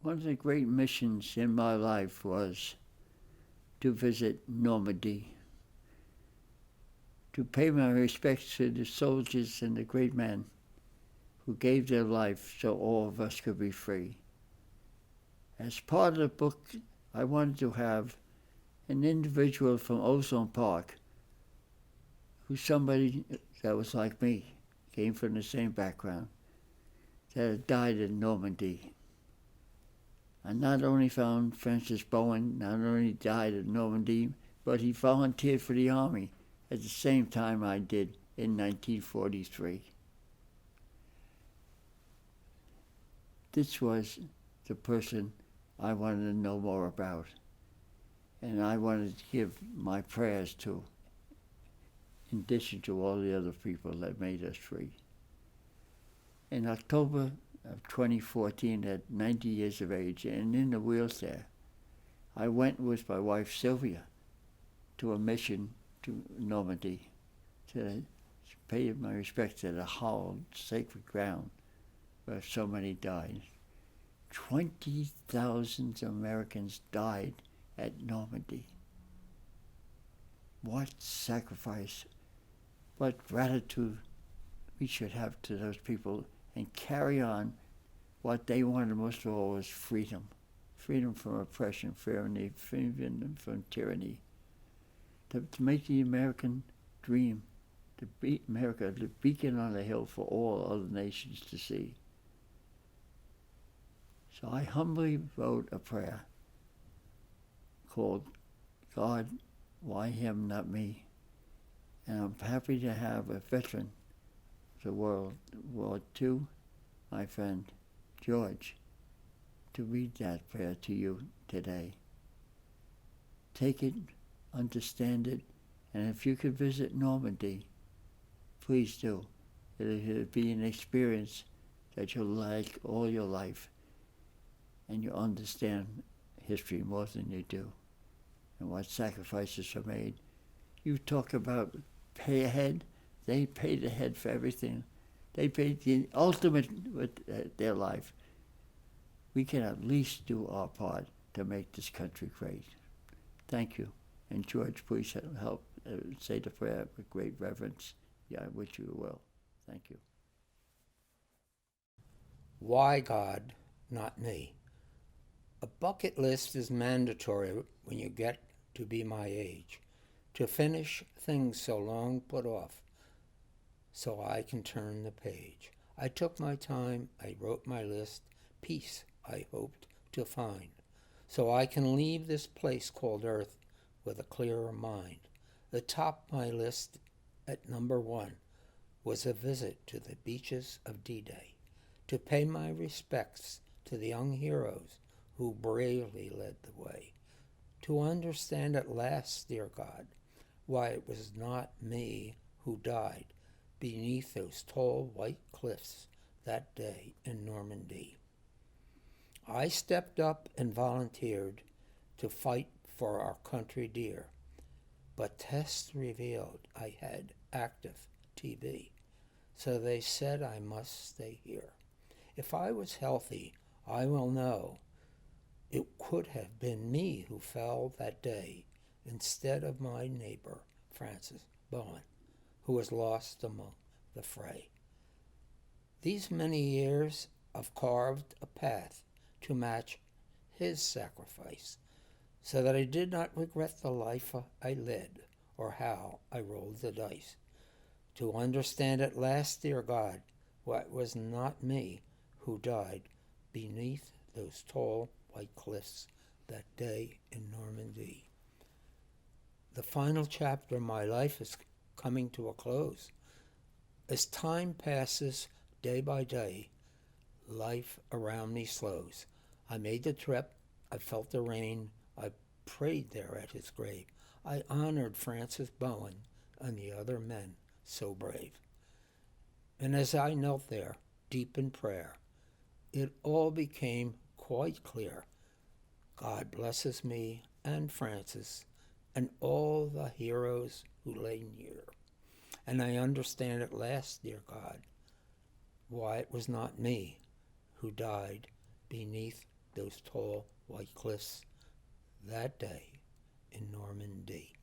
One of the great missions in my life was to visit Normandy, to pay my respects to the soldiers and the great men who gave their life so all of us could be free. As part of the book, I wanted to have an individual from Ozone Park, who's somebody that was like me, came from the same background, that had died in Normandy. I not only found Francis Bowen, not only died in Normandy, but he volunteered for the Army at the same time I did in 1943. This was the person I wanted to know more about, and I wanted to give my prayers to, in addition to all the other people that made us free. In October of 2014, at 90 years of age, and in the wheelchair, I went with my wife Sylvia to a mission to Normandy to pay my respects to the hallowed sacred ground where so many died. 20,000 Americans died at Normandy. What sacrifice, what gratitude we should have to those people, and carry on what they wanted most of all was freedom. Freedom from oppression, freedom from tyranny. To make the American dream, to be America the beacon on the hill for all other nations to see. So I humbly wrote a prayer called, God, why him, not me? And I'm happy to have a veteran of the World War II, my friend George, to read that prayer to you today. Take it, understand it, and if you could visit Normandy, please do. It'll be an experience that you'll like all your life, and you'll understand history more than you do, and what sacrifices are made. You talk about pay ahead. They paid ahead for everything. They paid the ultimate with their life. We can at least do our part to make this country great. Thank you. And George, please help say the prayer with great reverence. Yeah, I wish you will. Thank you. Why God, not me? A bucket list is mandatory when you get to be my age, to finish things so long put off, so I can turn the page. I took my time, I wrote my list, peace I hoped to find, so I can leave this place called Earth with a clearer mind. The top of my list at number 1 was a visit to the beaches of D-Day, to pay my respects to the young heroes who bravely led the way, to understand at last, dear God, why it was not me who died beneath those tall white cliffs that day in Normandy. I stepped up and volunteered to fight for our country dear, but tests revealed I had active TB, so they said I must stay here. If I was healthy, I will know it could have been me who fell that day instead of my neighbor, Francis Bowen, who was lost among the fray. These many years have carved a path to match his sacrifice, so that I did not regret the life I led or how I rolled the dice. To understand at last, dear God, why it was not me who died beneath those tall white cliffs that day in Normandy. The final chapter of my life is coming to a close. As time passes day by day, life around me slows. I made the trip, I felt the rain, I prayed there at his grave. I honored Francis Bowen and the other men so brave. And as I knelt there, deep in prayer, it all became quite clear. God blesses me and Francis and all the heroes who lay near. And I understand at last, dear God, why it was not me who died beneath those tall white cliffs that day in Normandy.